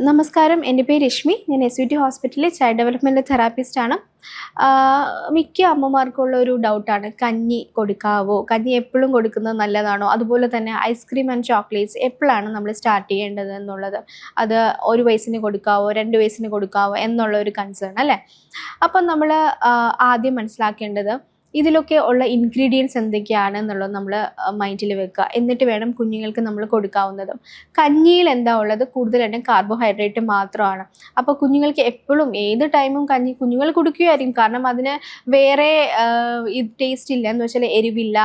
നമസ്കാരം, എൻ്റെ പേര് രശ്മി. ഞാൻ SVT ഹോസ്പിറ്റലിലെ ചൈൽഡ് ഡെവലപ്മെൻറ്റ് തെറാപ്പിസ്റ്റാണ്. മിക്ക അമ്മമാർക്കുള്ള ഒരു ഡൗട്ടാണ്, കഞ്ഞി കൊടുക്കാവോ? കഞ്ഞി എപ്പോഴും കൊടുക്കുന്നത് നല്ലതാണോ? അതുപോലെ തന്നെ ഐസ്ക്രീം ആൻഡ് ചോക്ലേറ്റ്സ് എപ്പോഴാണ് നമ്മൾ സ്റ്റാർട്ട് ചെയ്യേണ്ടത് എന്നുള്ളത്. അത് 1 വയസ്സിന് കൊടുക്കാവോ, 2 വയസ്സിന് കൊടുക്കാവോ എന്നുള്ള ഒരു കൺസേൺ അല്ലേ. അപ്പം നമ്മൾ ആദ്യം മനസ്സിലാക്കേണ്ടത് ഇതിലൊക്കെ ഉള്ള ഇൻഗ്രീഡിയൻസ് എന്തൊക്കെയാണ് എന്നുള്ളത് നമ്മൾ മൈൻഡിൽ വെക്കുക. എന്നിട്ട് വേണം കുഞ്ഞുങ്ങൾക്ക് നമ്മൾ കൊടുക്കാവുന്നത്. കഞ്ഞിയിൽ എന്താ ഉള്ളത്? കൂടുതലായിട്ടും കാർബോഹൈഡ്രേറ്റ് മാത്രമാണ്. അപ്പോൾ കുഞ്ഞുങ്ങൾക്ക് എപ്പോഴും ഏത് ടൈമും കഞ്ഞി കുഞ്ഞുങ്ങൾ കുടിക്കുകയായിരിക്കും. കാരണം അതിന് വേറെ ടേസ്റ്റ് ഇല്ല, എന്ന് വെച്ചാൽ എരിവില്ല,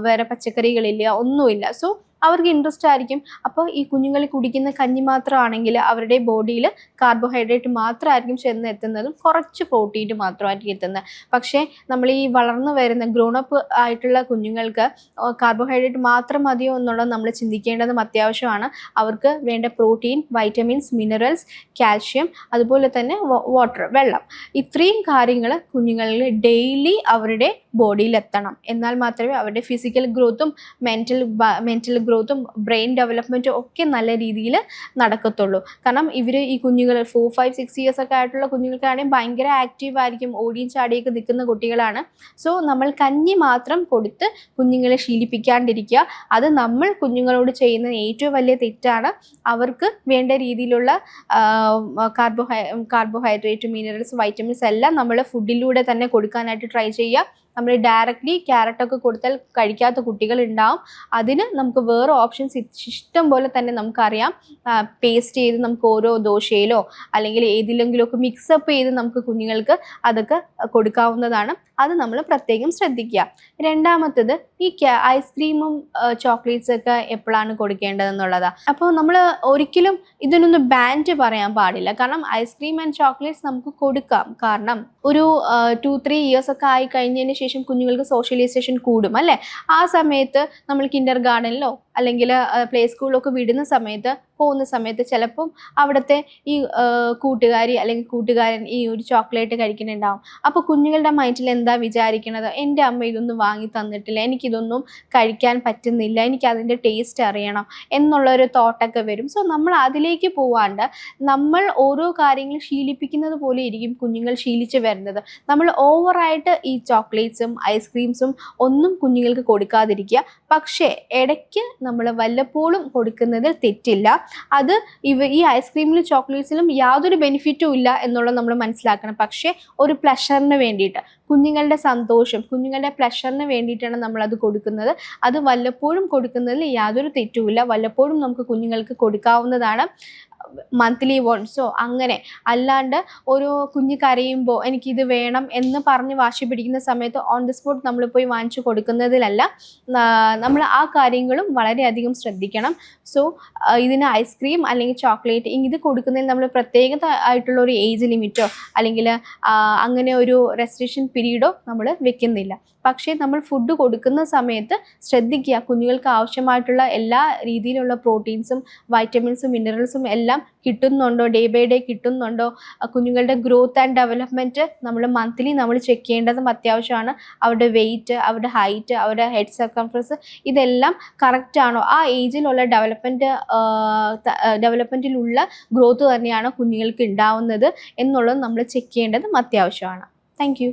വേറെ പച്ചക്കറികളില്ല, ഒന്നുമില്ല. സോ അവർക്ക് ഇൻട്രസ്റ്റ് ആയിരിക്കും. അപ്പോൾ ഈ കുഞ്ഞുങ്ങൾ കുടിക്കുന്ന കഞ്ഞി മാത്രമാണെങ്കിൽ അവരുടെ ബോഡിയിൽ കാർബോഹൈഡ്രേറ്റ് മാത്രമായിരിക്കും ചെന്ന് എത്തുന്നതും കുറച്ച് പ്രോട്ടീൻ മാത്രമായിരിക്കും എത്തുന്നത്. പക്ഷേ നമ്മൾ ഈ വളർന്നു വരുന്ന ഗ്രോണപ്പ് ആയിട്ടുള്ള കുഞ്ഞുങ്ങൾക്ക് കാർബോഹൈഡ്രേറ്റ് മാത്രം മതിയോ എന്നുള്ളത് നമ്മൾ ചിന്തിക്കേണ്ടതും അത്യാവശ്യമാണ്. അവർക്ക് വേണ്ട പ്രോട്ടീൻ, വൈറ്റമിൻസ്, മിനറൽസ്, കാൽഷ്യം, അതുപോലെ തന്നെ വാട്ടർ, വെള്ളം, ഇത്രയും കാര്യങ്ങൾ കുഞ്ഞുങ്ങളിൽ ഡെയിലി അവരുടെ ബോഡിയിൽ എത്തണം. എന്നാൽ മാത്രമേ അവരുടെ ഫിസിക്കൽ ഗ്രോത്തും മെൻ്റൽ ഗ്രോത്തും ബ്രെയിൻ ഡെവലപ്മെൻറ്റും ഒക്കെ നല്ല രീതിയിൽ നടക്കത്തുള്ളൂ. കാരണം ഈ കുഞ്ഞുങ്ങൾ 4, 5, 6 ഇയേഴ്സ് ഒക്കെ ആയിട്ടുള്ള കുഞ്ഞുങ്ങൾക്കാണെങ്കിൽ ഭയങ്കര ആക്റ്റീവ് ആയിരിക്കും, ഓടിയും ചാടിയൊക്കെ നിൽക്കുന്ന കുട്ടികളാണ്. സോ നമ്മൾ കഞ്ഞി മാത്രം കൊടുത്ത് കുഞ്ഞുങ്ങളെ ശീലിപ്പിക്കാണ്ടിരിക്കുക. അത് നമ്മൾ കുഞ്ഞുങ്ങളോട് ചെയ്യുന്ന ഏറ്റവും വലിയ തെറ്റാണ്. അവർക്ക് വേണ്ട രീതിയിലുള്ള കാർബോഹൈഡ്രേറ്റ്, മിനറൽസ്, വൈറ്റമിൻസ് എല്ലാം നമ്മൾ ഫുഡിലൂടെ തന്നെ കൊടുക്കാനായിട്ട് ട്രൈ ചെയ്യുക. നമ്മൾ ഡയറക്റ്റ്ലി ക്യാരറ്റൊക്കെ കൊടുത്താൽ കഴിക്കാത്ത കുട്ടികളുണ്ടാവും. അതിന് നമുക്ക് വേറെ ഓപ്ഷൻസ് ഇഷ്ടം പോലെ തന്നെ നമുക്കറിയാം. പേസ്റ്റ് ചെയ്ത് നമുക്ക് ഓരോ ദോശയിലോ അല്ലെങ്കിൽ ഏതിലെങ്കിലുമൊക്കെ മിക്സപ്പ് ചെയ്ത് നമുക്ക് കുഞ്ഞുങ്ങൾക്ക് അതൊക്കെ കൊടുക്കാവുന്നതാണ്. അത് നമ്മൾ പ്രത്യേകം ശ്രദ്ധിക്കുക. രണ്ടാമത്തത്, ഈ ഐസ്ക്രീമും ചോക്ലേറ്റ്സ് ഒക്കെ എപ്പോഴാണ് കൊടുക്കേണ്ടതെന്നുള്ളതാണ്. അപ്പോൾ നമ്മൾ ഒരിക്കലും ഇതിനൊന്ന് ബാൻഡ് പറയാൻ പാടില്ല. കാരണം ഐസ്ക്രീം ആൻഡ് ചോക്ലേറ്റ്സ് നമുക്ക് കൊടുക്കാം. കാരണം ഒരു 2-3 ഇയേഴ്സ് ഒക്കെ ആയി കഴിഞ്ഞതിന് ശേഷം കുഞ്ഞുങ്ങൾക്ക് സോഷ്യലൈസേഷൻ കൂടും അല്ലേ. ആ സമയത്ത് നമ്മൾ കിൻഡർ ഗാർഡനിലോ അല്ലെങ്കിൽ പ്ലേ സ്കൂളിലൊക്കെ പോകുന്ന സമയത്ത് ചിലപ്പം അവിടുത്തെ ഈ കൂട്ടുകാരി അല്ലെങ്കിൽ കൂട്ടുകാരൻ ഈ ഒരു ചോക്ലേറ്റ് കഴിക്കുന്നുണ്ടാവും. അപ്പോൾ കുഞ്ഞുങ്ങളുടെ മൈൻഡിൽ എന്താ വിചാരിക്കണത്? എൻ്റെ അമ്മ ഇതൊന്നും വാങ്ങി തന്നിട്ടില്ല, എനിക്കിതൊന്നും കഴിക്കാൻ പറ്റുന്നില്ല, എനിക്കതിൻ്റെ ടേസ്റ്റ് അറിയണം എന്നുള്ളൊരു തോട്ടൊക്കെ വരും. സോ നമ്മൾ അതിലേക്ക് പോവാണ്ട് നമ്മൾ ഓരോ കാര്യങ്ങൾ ശീലിപ്പിക്കുന്നത് പോലെ ഇരിക്കും കുഞ്ഞുങ്ങൾ ശീലിച്ച് വരുന്നത്. നമ്മൾ ഓവറായിട്ട് ഈ ചോക്ലേറ്റ്സും ഐസ്ക്രീംസും ഒന്നും കുഞ്ഞുങ്ങൾക്ക് കൊടുക്കാതിരിക്കുക. പക്ഷേ ഇടയ്ക്ക് നമ്മൾ വല്ലപ്പോഴും കൊടുക്കുന്നതിൽ തെറ്റില്ല. അത് ഈ ഐസ്ക്രീമിലും ചോക്ലേറ്റ്സിലും യാതൊരു ബെനിഫിറ്റും ഇല്ല എന്നുള്ളത് നമ്മൾ മനസ്സിലാക്കണം. പക്ഷേ ഒരു പ്ലഷറിന് വേണ്ടിയിട്ട്, കുഞ്ഞുങ്ങളുടെ സന്തോഷം, കുഞ്ഞുങ്ങളുടെ പ്ലഷറിന് വേണ്ടിയിട്ടാണ് നമ്മളത് കൊടുക്കുന്നത്. അത് വല്ലപ്പോഴും കൊടുക്കുന്നതിൽ യാതൊരു തെറ്റുമില്ല. വല്ലപ്പോഴും നമുക്ക് കുഞ്ഞുങ്ങൾക്ക് കൊടുക്കാവുന്നതാണ്. മന്ത്ലി വൺസോ അങ്ങനെ. അല്ലാണ്ട് ഒരു കുഞ്ഞ് കരയുമ്പോൾ എനിക്കിത് വേണം എന്ന് പറഞ്ഞ് വാശി പിടിക്കുന്ന സമയത്ത് ഓൺ ദി സ്പോട്ട് നമ്മൾ പോയി വാങ്ങിച്ചു കൊടുക്കുന്നതിലല്ല. നമ്മൾ ആ കാര്യങ്ങളും വളരെയധികം ശ്രദ്ധിക്കണം. സോ ഇതിന് ഐസ്ക്രീം അല്ലെങ്കിൽ ചോക്ലേറ്റ് ഇത് കൊടുക്കുന്നതിൽ നമ്മൾ പ്രത്യേകത ആയിട്ടുള്ള ഒരു ഏജ് ലിമിറ്റോ അല്ലെങ്കിൽ അങ്ങനെ ഒരു റെസ്ട്രിക്ഷൻ പീരീഡോ നമ്മൾ വെക്കുന്നില്ല. പക്ഷേ നമ്മൾ ഫുഡ് കൊടുക്കുന്ന സമയത്ത് ശ്രദ്ധിക്കുക, കുഞ്ഞുങ്ങൾക്ക് ആവശ്യമായിട്ടുള്ള എല്ലാ രീതിയിലുള്ള പ്രോട്ടീൻസും വൈറ്റമിൻസും മിനറൽസും എല്ലാം കിട്ടുന്നുണ്ടോ, ഡേ ബൈ ഡേ കിട്ടുന്നുണ്ടോ. കുഞ്ഞുങ്ങളുടെ ഗ്രോത്ത് ആൻഡ് ഡെവലപ്മെൻറ്റ് നമ്മൾ മന്ത്ലി നമ്മൾ ചെക്ക് ചെയ്യേണ്ടതും അത്യാവശ്യമാണ്. അവരുടെ വെയിറ്റ്, അവരുടെ ഹൈറ്റ്, അവരുടെ ഹെഡ് സർക്കംഫറൻസ് ഇതെല്ലാം കറക്റ്റാണോ, ആ ഏജിലുള്ള ഡെവലപ്മെൻറ്റിലുള്ള ഗ്രോത്ത് തന്നെയാണോ കുഞ്ഞുങ്ങൾക്ക് ഉണ്ടാവുന്നത് എന്നുള്ളത് നമ്മൾ ചെക്ക് ചെയ്യേണ്ടതും അത്യാവശ്യമാണ്. Thank you.